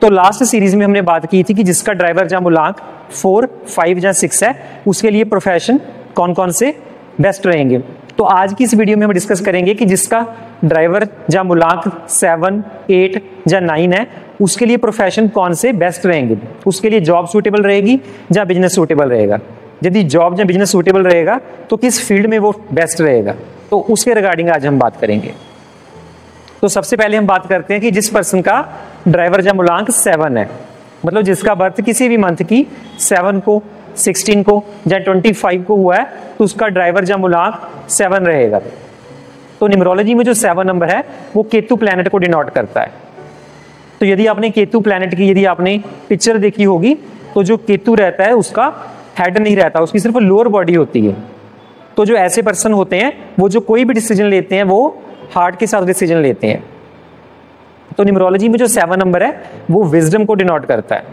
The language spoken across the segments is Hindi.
तो लास्ट सीरीज में हमने बात की थी कि जिसका ड्राइवर जहां मूलांक 4, 5 या 6 है उसके लिए प्रोफेशन कौन कौन से बेस्ट रहेंगे। तो आज की इस वीडियो में हम डिस्कस करेंगे कि जिसका ड्राइवर जहां मूलांक 7, 8 या 9 है उसके लिए प्रोफेशन कौन से बेस्ट रहेंगे, उसके लिए जॉब सूटेबल रहेगी या बिजनेस सूटेबल रहेगा। यदि जॉब या बिजनेस सूटेबल रहेगा तो किस फील्ड में वो बेस्ट रहेगा, तो उसके रिगार्डिंग आज हम बात करेंगे। तो सबसे पहले हम बात करते हैं कि जिस पर्सन का ड्राइवर जहां मूलांक 7 है, मतलब जिसका बर्थ किसी भी मंथ की 7 को, 16 को या 25 को हुआ है, तो उसका ड्राइवर जहां मूलांक 7 रहेगा। तो न्यूमरोलॉजी में जो 7 नंबर है वो केतु प्लैनेट को डिनोट करता है। तो यदि आपने केतु प्लैनेट की यदि आपने पिक्चर देखी होगी तो जो केतु रहता है उसका हेड नहीं रहता, उसकी सिर्फ लोअर बॉडी होती है। तो जो ऐसे पर्सन होते हैं वो जो कोई भी डिसीजन लेते हैं वो हार्ट के साथ डिसीजन लेते हैं। तो न्यूमरोलॉजी में जो 7 नंबर है वो विजडम को डिनोट करता है।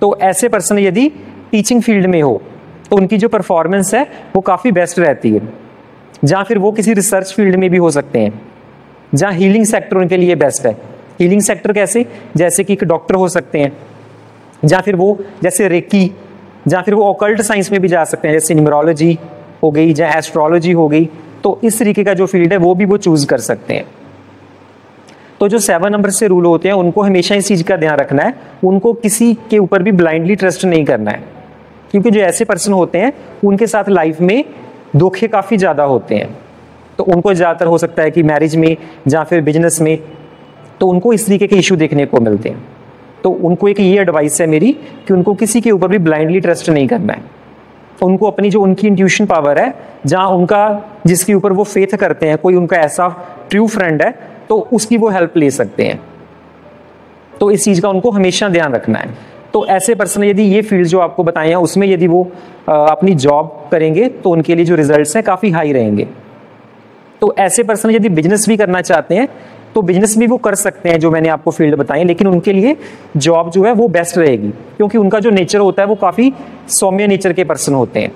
तो ऐसे पर्सन यदि टीचिंग फील्ड में हो तो उनकी जो परफॉर्मेंस है वो काफ़ी बेस्ट रहती है, जहाँ फिर वो किसी रिसर्च फील्ड में भी हो सकते हैं, जहाँ हीलिंग सेक्टर उनके लिए बेस्ट है। हीलिंग सेक्टर कैसे, जैसे कि एक डॉक्टर हो सकते हैं, जहाँ फिर वो जैसे रेकी, जहाँ फिर वो ऑकल्ट साइंस में भी जा सकते हैं, जैसे न्यूमरोलॉजी हो गई या एस्ट्रोलॉजी हो गई। तो इस तरीके का जो फील्ड है वो भी वो चूज कर सकते हैं। तो जो 7 नंबर से रूल होते हैं उनको हमेशा इस चीज का ध्यान रखना है, उनको किसी के ऊपर भी ब्लाइंडली ट्रस्ट नहीं करना है, क्योंकि जो ऐसे पर्सन होते हैं उनके साथ लाइफ में धोखे काफी ज्यादा होते हैं। तो उनको ज्यादातर हो सकता है कि मैरिज में या फिर बिजनेस में तो उनको इस तरीके के इशू देखने को मिलते हैं। तो उनको एक ये एडवाइस है मेरी कि उनको किसी के ऊपर भी ब्लाइंडली ट्रस्ट नहीं करना है। उनको अपनी जो उनकी इंट्यूशन पावर है, जहाँ उनका जिसके ऊपर वो फेथ करते हैं, कोई उनका ऐसा ट्रू फ्रेंड है तो उसकी वो हेल्प ले सकते हैं। तो इस चीज का उनको हमेशा ध्यान रखना है। तो ऐसे पर्सन यदि ये फील्ड जो आपको बताए हैं उसमें यदि वो अपनी जॉब करेंगे तो उनके लिए जो रिजल्ट्स हैं काफी हाई रहेंगे। तो ऐसे पर्सन यदि बिजनेस भी करना चाहते हैं तो बिजनेस भी वो कर सकते हैं जो मैंने आपको फील्ड बताई, लेकिन उनके लिए जॉब जो है वो बेस्ट रहेगी, क्योंकि उनका जो नेचर होता है वो काफी सौम्य नेचर के पर्सन होते हैं।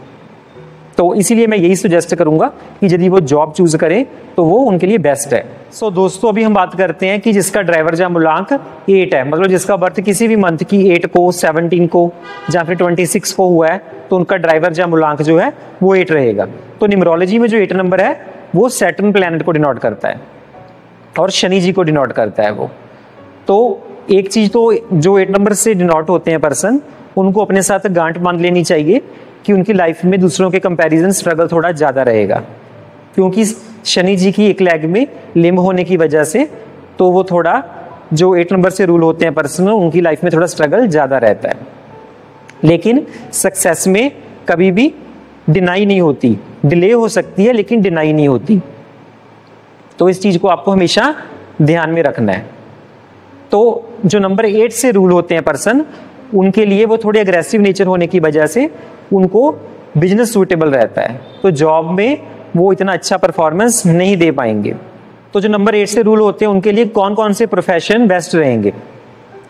तो इसीलिए मैं यही सजेस्ट करूंगा कि यदि वो जॉब चूज करें तो वो उनके लिए बेस्ट है। सो दोस्तों अभी हम बात करते हैं कि जिसका ड्राइवर जहां मूलांक 8 है, मतलब जिसका बर्थ किसी भी मंथ की 8 को, 17 को या फिर 26 को हुआ है, तो उनका ड्राइवर जहां मूलांक जो है वो 8 रहेगा। तो न्यूमरोलॉजी में जो 8 नंबर है वो सैटर्न प्लैनेट को डिनोट करता है और शनि जी को डिनोट करता है वो। तो एक चीज तो जो 8 नंबर से डिनोट होते हैं पर्सन, उनको अपने साथ गांठ बांध लेनी चाहिए कि उनकी लाइफ में दूसरों के कंपैरिजन स्ट्रगल थोड़ा ज्यादा रहेगा, क्योंकि शनि जी की एक लेग में लिम्ब होने की वजह से तो वो थोड़ा जो 8 नंबर से रूल होते हैं पर्सन, उनकी लाइफ में थोड़ा स्ट्रगल ज्यादा रहता है। लेकिन सक्सेस में कभी भी डिनाई नहीं होती, डिले हो सकती है लेकिन डिनाई नहीं होती। तो इस चीज को आपको हमेशा ध्यान में रखना है। तो जो नंबर 8 से रूल होते हैं पर्सन, उनके लिए वो थोड़े अग्रेसिव नेचर होने की वजह से उनको बिजनेस सूटेबल रहता है, तो जॉब में वो इतना अच्छा परफॉर्मेंस नहीं दे पाएंगे। तो जो नंबर 8 से रूल होते हैं उनके लिए कौन कौन से प्रोफेशन बेस्ट रहेंगे,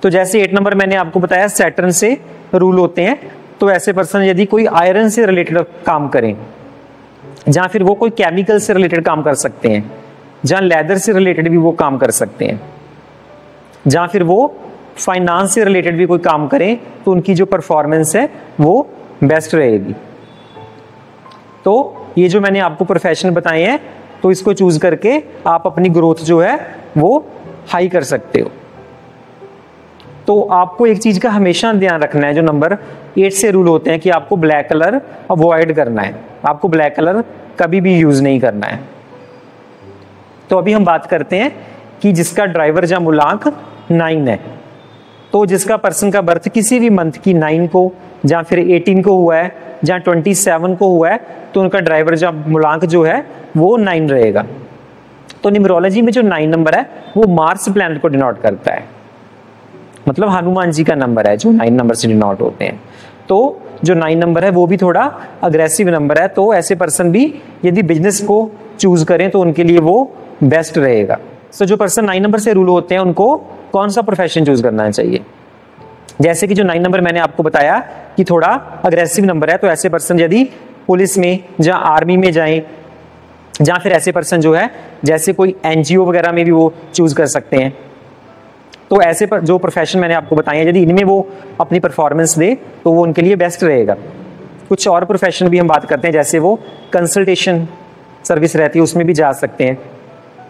तो जैसे 8 नंबर मैंने आपको बताया सैटर्न से रूल होते हैं, तो ऐसे पर्सन यदि कोई आयरन से रिलेटेड काम करें, जहाँ फिर वो कोई केमिकल से रिलेटेड काम कर सकते हैं, जहाँ लेदर से रिलेटेड भी वो काम कर सकते हैं, जहाँ फिर वो फाइनेंस से रिलेटेड भी कोई काम करें, तो उनकी जो परफॉर्मेंस है वो बेस्ट रहेगी। तो ये जो मैंने आपको प्रोफेशन बताए हैं तो इसको चूज करके आप अपनी ग्रोथ जो है वो हाई कर सकते हो। तो आपको एक चीज का हमेशा ध्यान रखना है, जो नंबर 8 से रूल होते हैं कि आपको ब्लैक कलर अवॉइड करना है, आपको ब्लैक कलर कभी भी यूज नहीं करना है। तो अभी हम बात करते हैं कि जिसका ड्राइवर जहां मूलांक 9 है, तो जिसका पर्सन का बर्थ किसी भी मंथ की 9 को या फिर 18 को हुआ है, जहाँ 27 को हुआ है, तो उनका ड्राइवर जहां मूलांक जो है वो 9 रहेगा। तो न्यूमरोलॉजी में जो 9 नंबर है वो मार्स प्लैनेट को डिनोट करता है, मतलब हनुमान जी का नंबर है जो 9 नंबर से डिनोट होते हैं। तो जो 9 नंबर है वो भी थोड़ा अग्रेसिव नंबर है, तो ऐसे पर्सन भी यदि बिजनेस को चूज करें तो उनके लिए वो बेस्ट रहेगा। सो जो पर्सन 9 नंबर से रूल होते हैं उनको कौन सा प्रोफेशन चूज करना चाहिए, जैसे कि जो 9 नंबर मैंने आपको बताया कि थोड़ा अग्रेसिव नंबर है, तो ऐसे पर्सन यदि पुलिस में या आर्मी में जाएं, जहाँ फिर ऐसे पर्सन जो है जैसे कोई एनजीओ वगैरह में भी वो चूज कर सकते हैं, तो ऐसे पर जो प्रोफेशन मैंने आपको बताए हैं, यदि इनमें वो अपनी परफॉर्मेंस दे तो वो उनके लिए बेस्ट रहेगा। कुछ और प्रोफेशन भी हम बात करते हैं, जैसे वो कंसल्टेशन सर्विस रहती है उसमें भी जा सकते हैं,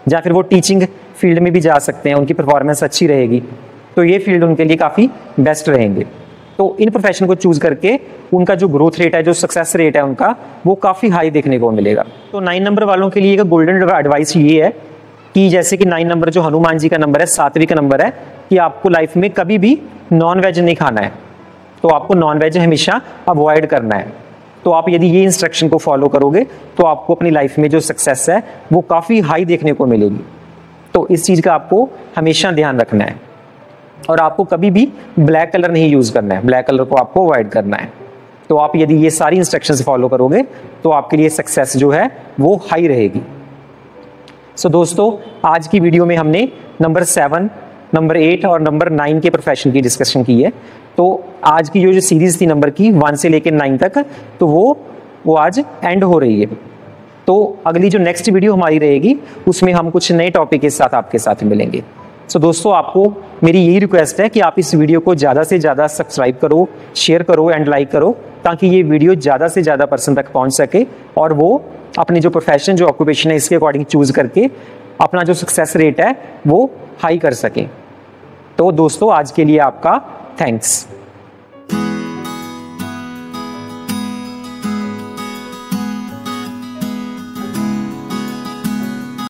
या फिर वो टीचिंग फील्ड में भी जा सकते हैं, उनकी परफॉर्मेंस अच्छी रहेगी तो ये फील्ड उनके लिए काफ़ी बेस्ट रहेंगे। तो इन प्रोफेशन को चूज करके उनका जो ग्रोथ रेट है, जो सक्सेस रेट है उनका, वो काफ़ी हाई देखने को मिलेगा। तो 9 नंबर वालों के लिए एक गोल्डन एडवाइस ये है कि जैसे कि 9 नंबर जो हनुमान जी का नंबर है, सात्विक नंबर है, कि आपको लाइफ में कभी भी नॉन वेज नहीं खाना है, तो आपको नॉन वेज हमेशा अवॉइड करना है। तो आप यदि ये इंस्ट्रक्शन को फॉलो करोगे तो आपको अपनी लाइफ में जो सक्सेस है वो काफ़ी हाई देखने को मिलेगी। तो इस चीज़ का आपको हमेशा ध्यान रखना है, और आपको कभी भी ब्लैक कलर नहीं यूज़ करना है, ब्लैक कलर को आपको अवॉइड करना है। तो आप यदि ये सारी इंस्ट्रक्शंस फॉलो करोगे तो आपके लिए सक्सेस जो है वो हाई रहेगी। सो दोस्तों, आज की वीडियो में हमने नंबर 7, नंबर 8 और नंबर 9 के प्रोफेशन की डिस्कशन की है। तो आज की जो सीरीज थी नंबर की 1 से लेकर 9 तक, तो वो आज एंड हो रही है। तो अगली जो नेक्स्ट वीडियो हमारी रहेगी उसमें हम कुछ नए टॉपिक के साथ आपके साथ मिलेंगे। सो दोस्तों, आपको मेरी यही रिक्वेस्ट है कि आप इस वीडियो को ज़्यादा से ज़्यादा सब्सक्राइब करो, शेयर करो एंड लाइक करो, ताकि ये वीडियो ज़्यादा से ज़्यादा पर्सन तक पहुंच सके और वो अपनी जो प्रोफेशन, जो ऑक्यूपेशन है, इसके अकॉर्डिंग चूज करके अपना जो सक्सेस रेट है वो हाई कर सके। तो दोस्तों, आज के लिए आपका थैंक्स।